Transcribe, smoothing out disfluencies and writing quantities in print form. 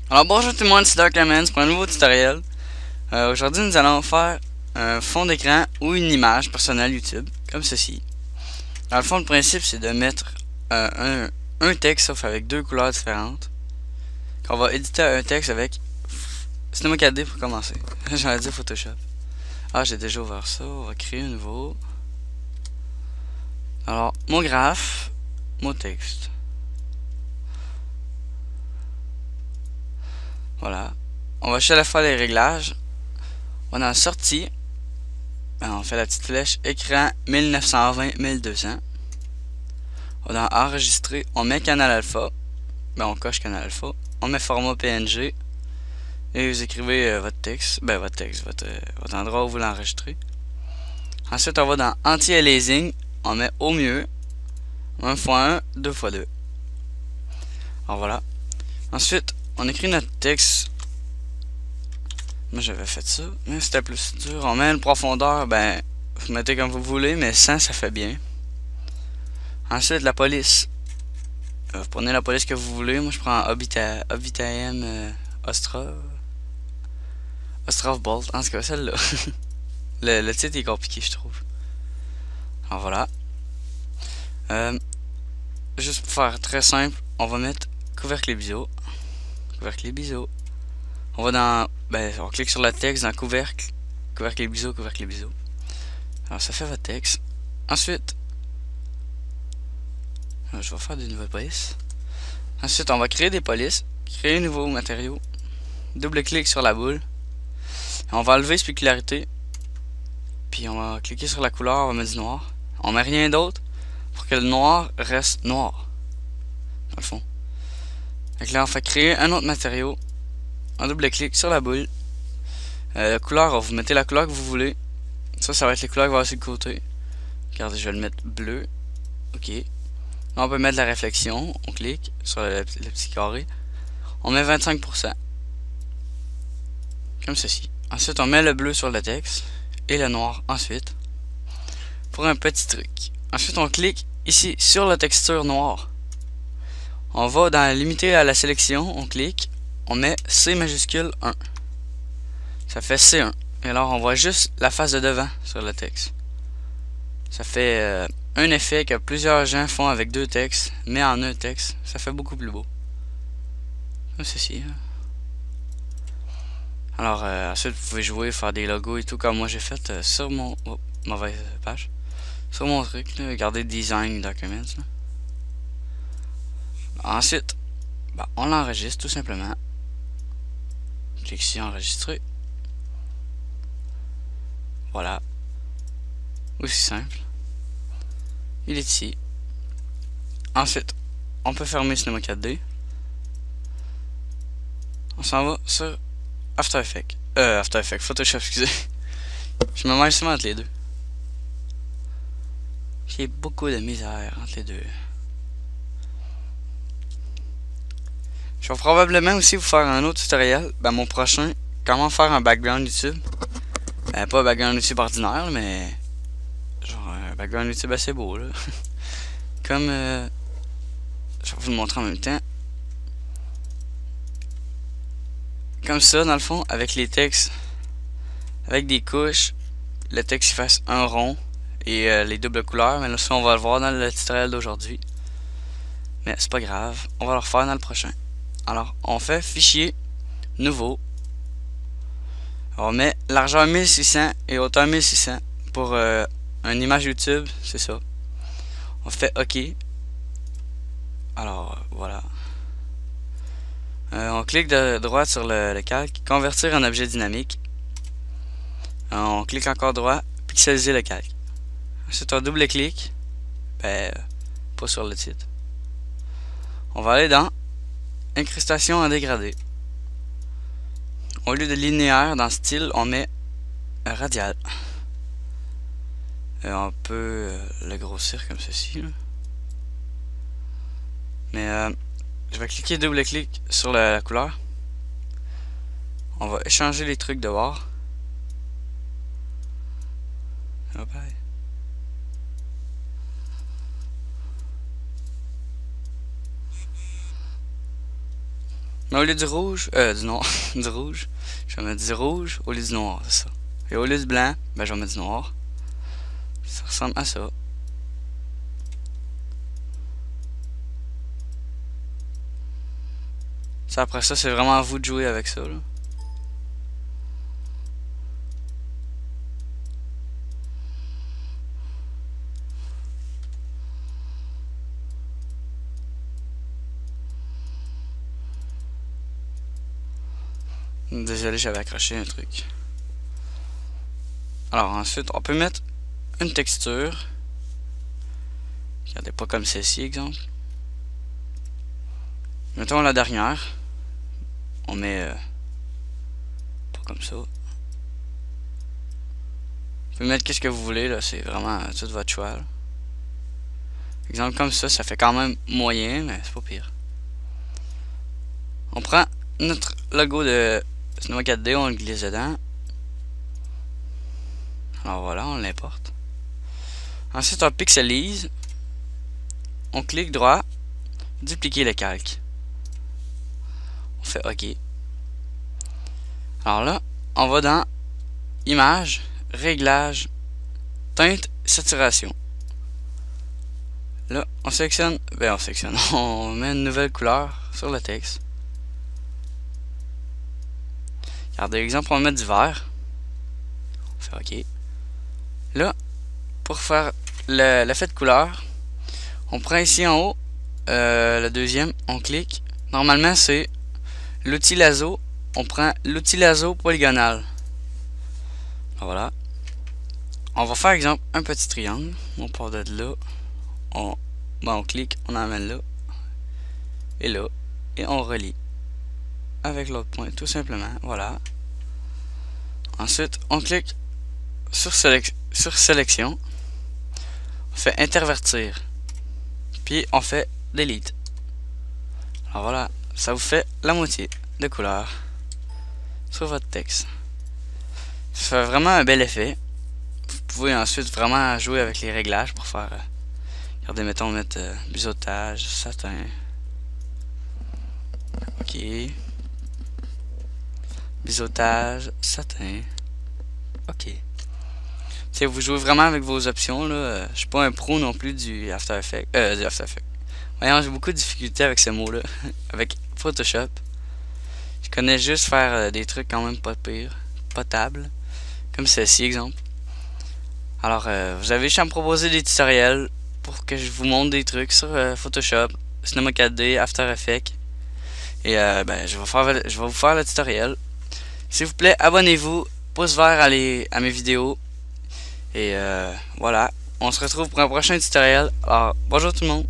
Alors bonjour tout le monde, c'est Darklamens pour un nouveau tutoriel. Aujourd'hui nous allons faire un fond d'écran ou une image personnelle YouTube, comme ceci. Dans le fond, le principe c'est de mettre un texte sauf avec deux couleurs différentes. On va éditer un texte avec Cinema 4D pour commencer. J'allais dire Photoshop. Ah, j'ai déjà ouvert ça, on va créer un nouveau. Alors, mon graphe, mon texte. Voilà. On va chercher à la fois les réglages. On a sorti. On fait la petite flèche écran 1920-1200. On va enregistrer. On met canal alpha. On coche canal alpha. On met format PNG. Et vous écrivez votre texte. Votre endroit où vous l'enregistrez. Ensuite, on va dans anti-aliasing. On met au mieux 1x1, 2x2. Alors voilà. Ensuite, on écrit notre texte. Moi j'avais fait ça, mais c'était plus dur. On met une profondeur, vous mettez comme vous voulez, mais 100 ça fait bien. Ensuite la police. Vous prenez la police que vous voulez. Moi je prends Obitaem Ostrov Bolt. En tout cas celle-là. le titre est compliqué je trouve. Alors voilà. Juste pour faire très simple, on va mettre couvercle et biseau. Couvercle et biseau. On va dans. On clique sur le texte dans couvercle. Couvercle et biseau, couvercle et biseau. Alors ça fait votre texte. Ensuite, je vais faire des nouvelles polices. Ensuite, on va créer des polices. Créer un nouveau matériau. Double-clic sur la boule. On va enlever spécularité. Puis on va cliquer sur la couleur, on va mettre du noir. On met rien d'autre pour que le noir reste noir. Dans le fond. Donc là, on fait créer un autre matériau. On double-clic sur la boule. La couleur, vous mettez la couleur que vous voulez. Ça va être les couleurs qui vont sur le côté. Regardez, je vais le mettre bleu. Ok. Là, on peut mettre la réflexion. On clique sur le petit carré. On met 25%. Comme ceci. Ensuite, on met le bleu sur le texte. Et le noir ensuite. Pour un petit truc. Ensuite, on clique ici sur la texture noire. On va dans limiter à la sélection. On clique. On met C majuscule 1. Ça fait C1. Et alors, on voit juste la face de devant sur le texte. Ça fait un effet que plusieurs gens font avec deux textes, mais en un texte. Ça fait beaucoup plus beau. Comme ceci. Alors, ensuite, vous pouvez jouer, faire des logos et tout, comme moi j'ai fait sur mon... Oh, mauvaise page. Sur mon truc, là, regardez Design Documents. Là. Ensuite, on l'enregistre tout simplement. Clique ici, enregistrer. Voilà. Aussi simple. Il est ici. Ensuite, on peut fermer Cinema 4D. On s'en va sur After Effects. Photoshop, excusez. Je me mêle souvent entre les deux. J'ai beaucoup de misère entre les deux. Je vais probablement aussi vous faire un autre tutoriel. Mon prochain, comment faire un background YouTube. Pas un background YouTube ordinaire, mais genre un background YouTube assez beau là. Comme je vais vous le montrer en même temps. Comme ça dans le fond, avec les textes, avec des couches, le texte il fasse un rond et les doubles couleurs. Mais là ça on va le voir dans le tutoriel d'aujourd'hui. Mais c'est pas grave, on va le refaire dans le prochain. Alors on fait fichier, nouveau. On met largeur 1600 et hauteur 1600 pour une image YouTube, c'est ça. On fait OK. Alors voilà. On clique de droite sur le calque, convertir en objet dynamique. On clique encore droit, pixeliser le calque. Ensuite on double-clic, pas sur le titre. On va aller dans incrustation en dégradé. Au lieu de linéaire dans style, on met radial. On peut le grossir comme ceci. Là. Mais je vais cliquer double-clic sur la couleur. On va échanger les trucs de bord. Hop, Mais au lieu du rouge, du noir, du rouge, je vais mettre du rouge au lieu du noir, c'est ça. Et au lieu du blanc, ben je vais mettre du noir. Ça ressemble à ça. Ça, après ça, c'est vraiment à vous de jouer avec ça, là. Désolé, j'avais accroché un truc. Alors ensuite, on peut mettre une texture. Regardez, pas comme celle-ci, exemple. Mettons la dernière. On met pas comme ça. Vous pouvez mettre qu'est-ce que vous voulez, là. C'est vraiment tout votre choix, là. Exemple comme ça fait quand même moyen, mais c'est pas pire. On prend notre logo de Cinema 4D, on le glisse dedans. Alors voilà, on l'importe. Ensuite, on pixelise. On clique droit, dupliquer le calque. On fait OK. Alors là, on va dans Image, Réglage, Teinte, Saturation. Là, on sélectionne, on met une nouvelle couleur sur le texte. Regardez, exemple, on va mettre du vert. On fait OK. Là, pour faire l'effet de couleur, on prend ici en haut, le deuxième, on clique. Normalement, c'est l'outil lasso. On prend l'outil lasso polygonal. Voilà. On va faire, exemple, un petit triangle. On part de là. On clique, on emmène là. Et là. Et on relie. Avec l'autre point, tout simplement. Voilà. Ensuite, on clique sur sélection. On fait intervertir. Puis on fait delete. Alors voilà, ça vous fait la moitié de couleur sur votre texte. Ça fait vraiment un bel effet. Vous pouvez ensuite vraiment jouer avec les réglages pour faire regardez, mettons mettre biseautage, satin. OK. Biseautage, satin. OK. Si vous jouez vraiment avec vos options, là, je suis pas un pro non plus du After Effects. Voyons, j'ai beaucoup de difficultés avec ce mot-là. Avec Photoshop. Je connais juste faire des trucs quand même pas pire, potables. Comme celle-ci, exemple. Alors, vous avez juste à me proposer des tutoriels pour que je vous montre des trucs sur Photoshop, Cinema 4D, After Effects. Et je vais vous faire le tutoriel. S'il vous plaît, abonnez-vous, pouce vert à mes vidéos. Et voilà, on se retrouve pour un prochain tutoriel. Alors, bonjour tout le monde.